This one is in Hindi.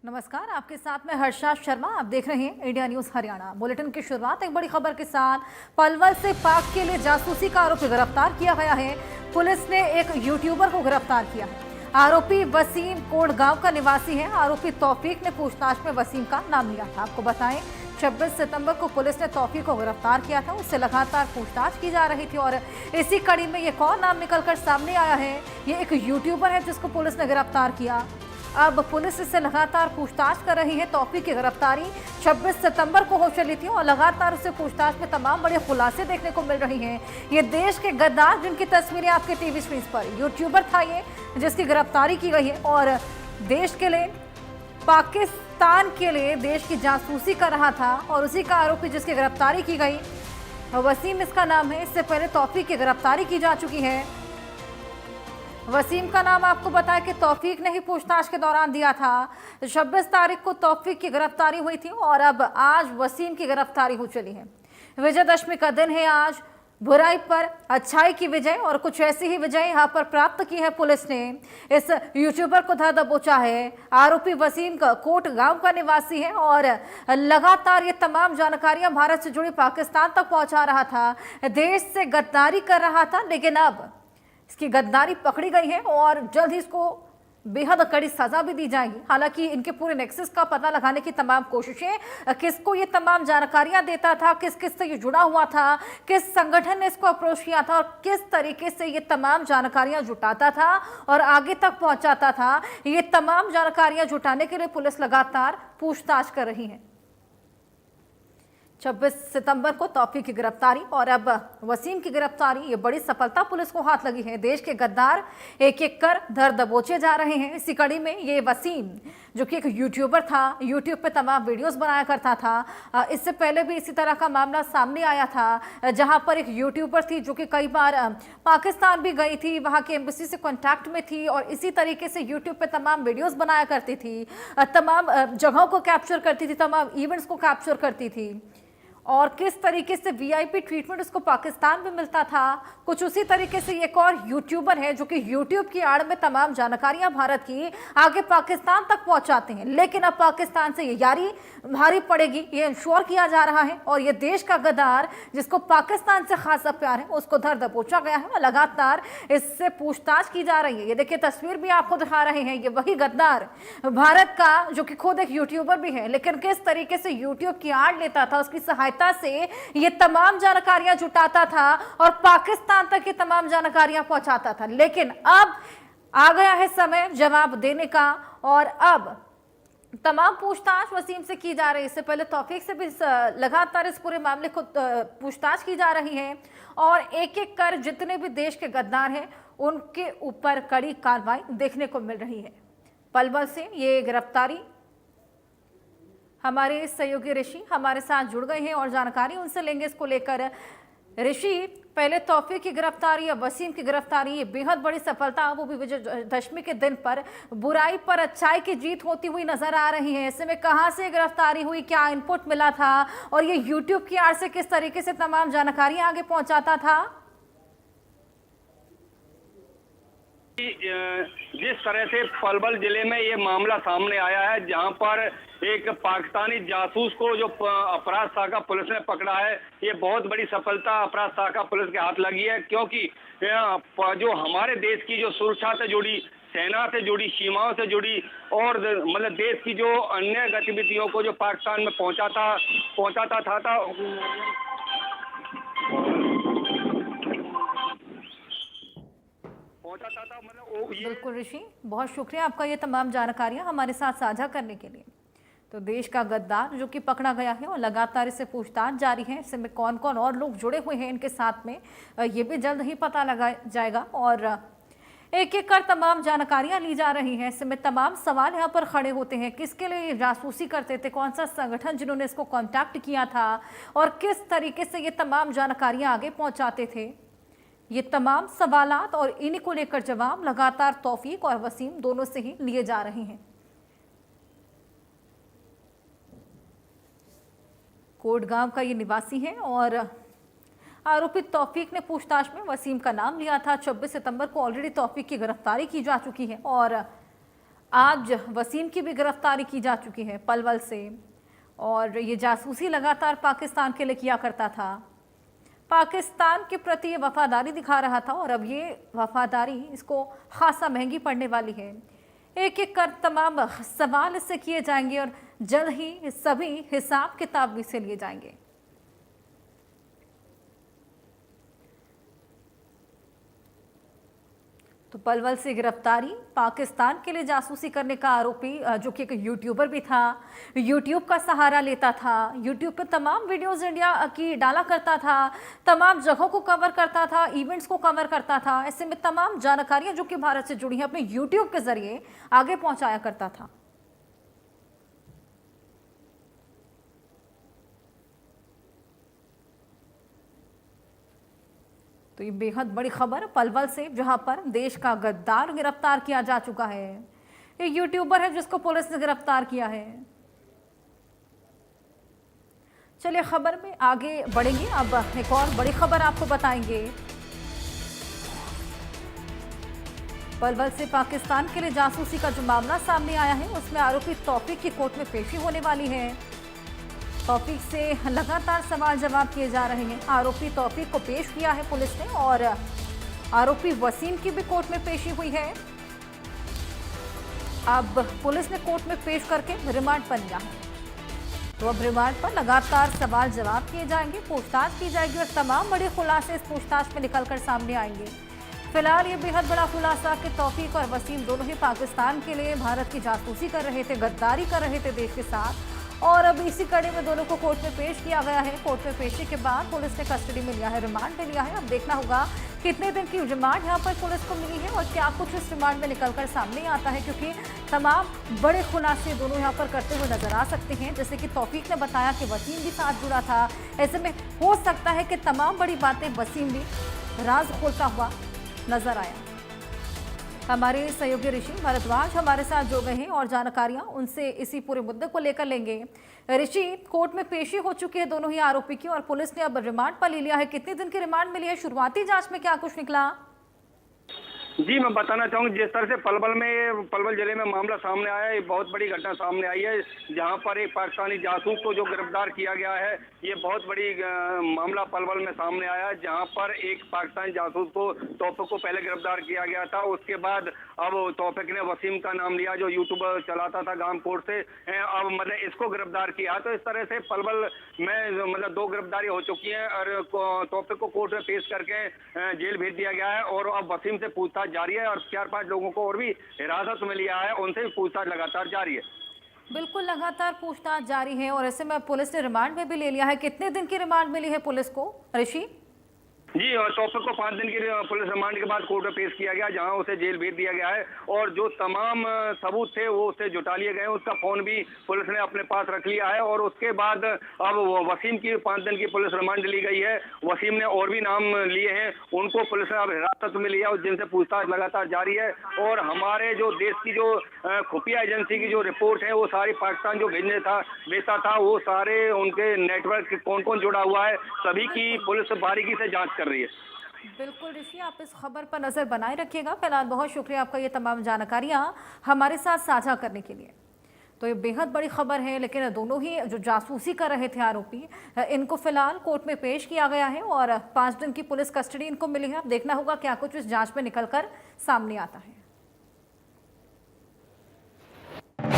नमस्कार, आपके साथ में हर्षा शर्मा। आप देख रहे हैं इंडिया न्यूज हरियाणा। बुलेटिन की शुरुआत एक बड़ी खबर के साथ। पलवल से पाक के लिए जासूसी का आरोपी गिरफ्तार किया गया है। पुलिस ने एक यूट्यूबर को गिरफ्तार किया है। आरोपी वसीम कोटगांव का निवासी है। आरोपी तौफीक ने पूछताछ में वसीम का नाम लिया था। आपको बताएं, 26 सितंबर को पुलिस ने तौफीक को गिरफ्तार किया था। उससे लगातार पूछताछ की जा रही थी और इसी कड़ी में ये कौन नाम निकलकर सामने आया है। ये एक यूट्यूबर है जिसको पुलिस ने गिरफ्तार किया। अब पुलिस इससे लगातार पूछताछ कर रही है। तौफीक की गिरफ्तारी 26 सितंबर को हो चली थी और लगातार उससे पूछताछ में तमाम बड़े खुलासे देखने को मिल रही हैं। ये देश के गद्दार जिनकी तस्वीरें आपके टीवी स्क्रीन पर, यूट्यूबर था ये जिसकी गिरफ्तारी की गई है और देश के लिए, पाकिस्तान के लिए देश की जासूसी कर रहा था। और उसी का आरोपी जिसकी गिरफ्तारी की गई, वसीम इसका नाम है। इससे पहले तौफीक की गिरफ्तारी की जा चुकी है। वसीम का नाम आपको बताया कि तौफीक ने ही पूछताछ के दौरान दिया था। 26 तारीख को तौफीक की गिरफ्तारी हुई थी और अब आज वसीम की गिरफ्तारी हो चली है। विजयदशमी का दिन है आज। बुराई पर अच्छाई की विजय और कुछ ऐसी ही विजय यहाँ पर प्राप्त की है पुलिस ने। इस यूट्यूबर को धर दबोचा है। आरोपी वसीम का कोटगांव का निवासी है और लगातार ये तमाम जानकारियां भारत से जुड़ी पाकिस्तान तक पहुंचा रहा था। देश से गद्दारी कर रहा था, लेकिन अब इसकी गद्दारी पकड़ी गई है और जल्द ही इसको बेहद कड़ी सजा भी दी जाएगी। हालांकि इनके पूरे नेक्सस का पता लगाने की तमाम कोशिशें, किसको ये तमाम जानकारियां देता था, किस किस से ये जुड़ा हुआ था, किस संगठन ने इसको अप्रोच किया था और किस तरीके से ये तमाम जानकारियां जुटाता था और आगे तक पहुंचाता था, ये तमाम जानकारियां जुटाने के लिए पुलिस लगातार पूछताछ कर रही है। 26 सितंबर को तौफीक की गिरफ्तारी और अब वसीम की गिरफ्तारी, ये बड़ी सफलता पुलिस को हाथ लगी है। देश के गद्दार एक एक कर धर दबोचे जा रहे हैं। इसी कड़ी में ये वसीम, जो कि एक यूट्यूबर था, यूट्यूब पे तमाम वीडियोस बनाया करता था। इससे पहले भी इसी तरह का मामला सामने आया था, जहां पर एक यूट्यूबर थी जो कि कई बार पाकिस्तान भी गई थी, वहां की एम्बेसी से कॉन्टैक्ट में थी और इसी तरीके से यूट्यूब पे तमाम वीडियोस बनाया करती थी, तमाम जगहों को कैप्चर करती थी, तमाम इवेंट्स को कैप्चर करती थी और किस तरीके से वीआईपी ट्रीटमेंट उसको पाकिस्तान में मिलता था। कुछ उसी तरीके से एक और यूट्यूबर है जो कि यूट्यूब की आड़ में तमाम जानकारियां भारत की आगे पाकिस्तान तक पहुंचाते हैं। लेकिन अब पाकिस्तान से ये यारी भारी पड़ेगी, ये इंश्योर किया जा रहा है और ये देश का गद्दार जिसको पाकिस्तान से खासा प्यार है, उसको धर दबोचा गया है और लगातार इससे पूछताछ की जा रही है। ये देखिए, तस्वीर भी आपको दिखा रहे हैं, ये वही गद्दार भारत का जो कि खुद एक यूट्यूबर भी है, लेकिन किस तरीके से यूट्यूब की आड़ लेता था, उसकी सहायता से ये तमाम जानकारियां जुटाता था और पाकिस्तान तक ये तमाम जानकारियां पहुंचाता था। लेकिन अब आ गया है समय जवाब देने का और अब तमाम पूछताछ वसीम से की जा रही है। इससे पहले तौफीक से भी लगातार इस पूरे मामले को पूछताछ की जा रही है और एक एक कर जितने भी देश के गद्दार हैं उनके ऊपर कड़ी कार्रवाई देखने को मिल रही है। पलवल से ये गिरफ्तारी, हमारे सहयोगी ऋषि हमारे साथ जुड़ गए हैं और जानकारी उनसे लेंगे इसको लेकर। ऋषि, पहले तौफीक की गिरफ्तारी या वसीम की गिरफ्तारी, ये बेहद बड़ी सफलता, वो भी विजयदशमी के दिन पर। बुराई पर अच्छाई की जीत होती हुई नजर आ रही है। ऐसे में कहां से गिरफ्तारी हुई, क्या इनपुट मिला था और ये यूट्यूब की आड़ से किस तरीके से तमाम जानकारी आगे पहुंचाता था? जिस तरह से पलवल जिले में ये मामला सामने आया है, जहां पर एक पाकिस्तानी जासूस को जो अपराध शाखा पुलिस ने पकड़ा है, ये बहुत बड़ी सफलता अपराध शाखा पुलिस के हाथ लगी है। क्योंकि जो हमारे देश की जो सुरक्षा से जुड़ी, सेना से जुड़ी, सीमाओं से जुड़ी और मतलब देश की जो अन्य गतिविधियों को जो पाकिस्तान में पहुंचाता था बिल्कुल ऋषि, बहुत शुक्रिया आपका ये तमाम जानकारियां हमारे साथ साझा करने के लिए। तो देश का गद्दार जो कि पकड़ा गया है और लगातार इससे पूछताछ जारी है। इससे में कौन कौन और लोग जुड़े हुए हैं इनके साथ में, ये भी जल्द ही पता लगा जाएगा और एक एक कर तमाम जानकारियां ली जा रही हैं। इससे में तमाम सवाल यहाँ पर खड़े होते हैं, किसके लिए जासूसी करते थे, कौन सा संगठन जिन्होंने इसको कॉन्टैक्ट किया था और किस तरीके से ये तमाम जानकारियां आगे पहुंचाते थे। ये तमाम सवालात और इन्हीं को लेकर जवाब लगातार तौफीक और वसीम दोनों से ही लिए जा रहे हैं। कोटगांव का ये निवासी है और आरोपी तौफीक ने पूछताछ में वसीम का नाम लिया था। 26 सितंबर को ऑलरेडी तौफीक की गिरफ्तारी की जा चुकी है और आज वसीम की भी गिरफ्तारी की जा चुकी है पलवल से, और ये जासूसी लगातार पाकिस्तान के लिए किया करता था। पाकिस्तान के प्रति ये वफादारी दिखा रहा था और अब ये वफादारी इसको खासा महंगी पड़ने वाली है। एक एक कर तमाम सवाल इससे किए जाएंगे और जल्द ही सभी हिसाब किताब भी से लिए जाएंगे। तो पलवल से गिरफ्तारी, पाकिस्तान के लिए जासूसी करने का आरोपी जो कि एक यूट्यूबर भी था, यूट्यूब का सहारा लेता था, यूट्यूब पे तमाम वीडियोस इंडिया की डाला करता था, तमाम जगहों को कवर करता था, इवेंट्स को कवर करता था। ऐसे में तमाम जानकारियां जो कि भारत से जुड़ी हैं अपने यूट्यूब के जरिए आगे पहुंचाया करता था। तो ये बेहद बड़ी खबर पलवल से, जहां पर देश का गद्दार गिरफ्तार किया जा चुका है। एक यूट्यूबर है जिसको पुलिस ने गिरफ्तार किया है। चलिए खबर में आगे बढ़ेंगे। अब एक और बड़ी खबर आपको बताएंगे। पलवल से पाकिस्तान के लिए जासूसी का जो मामला सामने आया है उसमें आरोपी तौफीक की कोर्ट में पेशी होने वाली है। तौफीक से लगातार सवाल जवाब किए जा रहे हैं। आरोपी तौफीक को पेश किया है पुलिस ने और आरोपी वसीम की भी कोर्ट में पेशी हुई है। अब पुलिस ने कोर्ट में पेश करके रिमांड पर लिया है। तो अब रिमांड पर लगातार सवाल जवाब किए जाएंगे, पूछताछ की जाएगी और तमाम बड़े खुलासे इस पूछताछ में निकलकर सामने आएंगे। फिलहाल ये बेहद बड़ा खुलासा कि तौफीक और वसीम दोनों ही पाकिस्तान के लिए भारत की जासूसी कर रहे थे, गद्दारी कर रहे थे देश के साथ, और अब इसी कड़ी में दोनों को कोर्ट में पेश किया गया है। कोर्ट में पेशी के बाद पुलिस ने कस्टडी में लिया है, रिमांड पे लिया है। अब देखना होगा कितने दिन की रिमांड यहाँ पर पुलिस को मिली है और क्या कुछ इस रिमांड में निकलकर सामने आता है, क्योंकि तमाम बड़े खुलासे दोनों यहाँ पर करते हुए नजर आ सकते हैं। जैसे कि तौफीक ने बताया कि वसीम भी साथ जुड़ा था। ऐसे में हो सकता है कि तमाम बड़ी बातें वसीम भी राज खोलता हुआ नजर आया। हमारे सहयोगी ऋषि भारद्वाज हमारे साथ जुड़ गए हैं और जानकारियां उनसे इसी पूरे मुद्दे को लेकर लेंगे। ऋषि, कोर्ट में पेशी हो चुकी है दोनों ही आरोपी की और पुलिस ने अब रिमांड पर ले लिया है। कितने दिन की रिमांड मिली है? शुरुआती जांच में क्या कुछ निकला? जी, मैं बताना चाहूँगा जिस तरह से पलवल जिले में मामला सामने आया, ये बहुत बड़ी घटना सामने आई है, जहां पर एक पाकिस्तानी जासूस को जो गिरफ्तार किया गया है। ये बहुत बड़ी मामला पलवल में सामने आया, जहां पर एक पाकिस्तानी जासूस को तौफीक को पहले गिरफ्तार किया गया था। उसके बाद अब तौफीक ने वसीम का नाम लिया जो यूट्यूब चलाता था गामकोट से, अब मतलब इसको गिरफ्तार किया। तो इस तरह से पलवल में मतलब 2 गिरफ्तारी हो चुकी है और तौफीक को कोर्ट में पेश करके जेल भेज दिया गया है और अब वसीम से पूछताछ जारी है और 4-5 लोगों को और भी हिरासत में लिया है, उनसे भी पूछताछ लगातार जारी है। बिल्कुल, लगातार पूछताछ जारी है और ऐसे में पुलिस ने रिमांड में भी ले लिया है। कितने दिन की रिमांड मिली है पुलिस को, ऋषि? जी, और तौफीक को 5 दिन की पुलिस रिमांड के बाद कोर्ट में पेश किया गया, जहां उसे जेल भेज दिया गया है और जो तमाम सबूत थे वो उससे जुटा लिए गए। उसका फोन भी पुलिस ने अपने पास रख लिया है और उसके बाद अब वसीम की 5 दिन की पुलिस रिमांड ली गई है। वसीम ने और भी नाम लिए हैं, उनको पुलिस ने अब हिरासत में लिया और जिनसे पूछताछ लगातार जारी है। और हमारे जो देश की जो खुफिया एजेंसी की जो रिपोर्ट है वो सारी पाकिस्तान जो भेजता था वो सारे उनके नेटवर्क कौन कौन जुड़ा हुआ है सभी की पुलिस बारीकी से जाँच कर रही है। बिल्कुल ऋषि, आप इस खबर पर नजर बनाए रखिएगा। फिलहाल बहुत शुक्रिया आपका ये तमाम जानकारियां हमारे साथ साझा करने के लिए। तो ये बेहद बड़ी खबर है, लेकिन दोनों ही जो जासूसी कर रहे थे आरोपी, इनको फिलहाल कोर्ट में पेश किया गया है और 5 दिन की पुलिस कस्टडी इनको मिली है। अब देखना होगा क्या कुछ इस जांच में निकलकर सामने आता है।